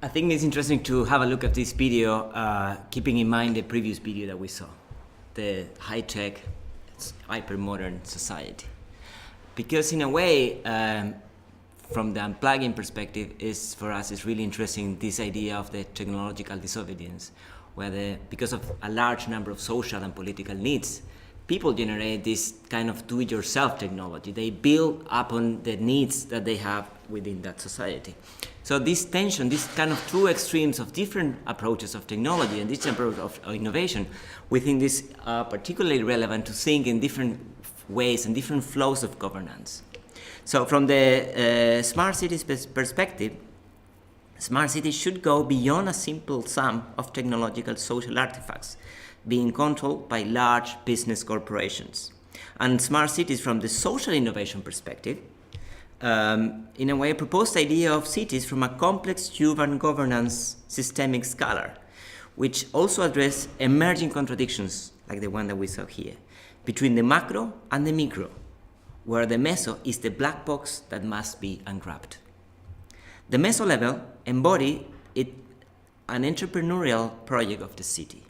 I think it's interesting to have a look at this video, keeping in mind the previous video that we saw, the high-tech, hyper-modern society. Because in a way, from the unplugging perspective, for us it's really interesting this idea of the technological disobedience, where because of a large number of social and political needs, people generate this kind of do-it-yourself technology. They build upon the needs that they have within that society. So this tension, this kind of two extremes of different approaches of technology and this approach of innovation, we think this particularly relevant to think in different ways and different flows of governance. So from the smart cities perspective, smart cities should go beyond a simple sum of technological social artifacts being controlled by large business corporations. And smart cities from the social innovation perspective, in a way, propose the idea of cities from a complex urban governance systemic scala, which also address emerging contradictions like the one that we saw here, between the macro and the micro, where the meso is the black box that must be unwrapped. The meso level embodies an entrepreneurial project of the city,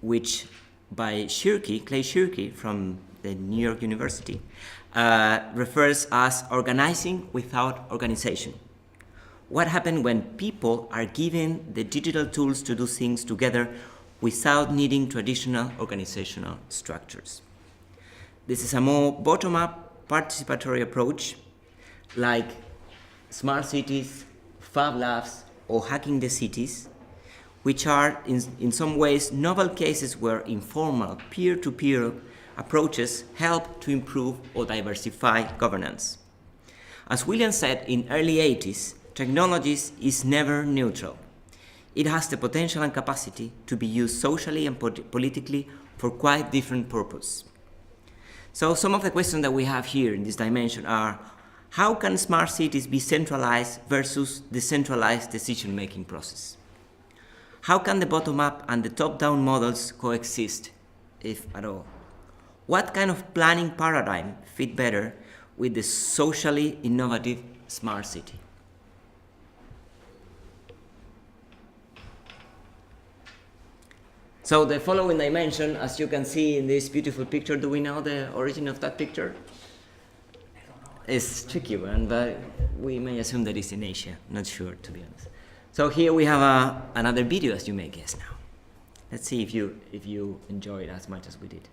which by Clay Shirky from the New York University, refers as organizing without organization. What happens when people are given the digital tools to do things together without needing traditional organizational structures? This is a more bottom-up participatory approach, like smart cities, fab labs, or hacking the cities, which are in some ways novel cases where informal peer-to-peer approaches help to improve or diversify governance. As William said in early 80s, technologies is never neutral. It has the potential and capacity to be used socially and politically for quite different purposes. So some of the questions that we have here in this dimension are, how can smart cities be centralized versus decentralized decision-making process? How can the bottom-up and the top-down models coexist, if at all? What kind of planning paradigm fit better with the socially innovative smart city? So the following dimension, as you can see in this beautiful picture, do we know the origin of that picture? It's a tricky one, but we may assume that it's in Asia. Not sure, to be honest. So here we have another video, as you may guess now. Let's see if you enjoy it as much as we did.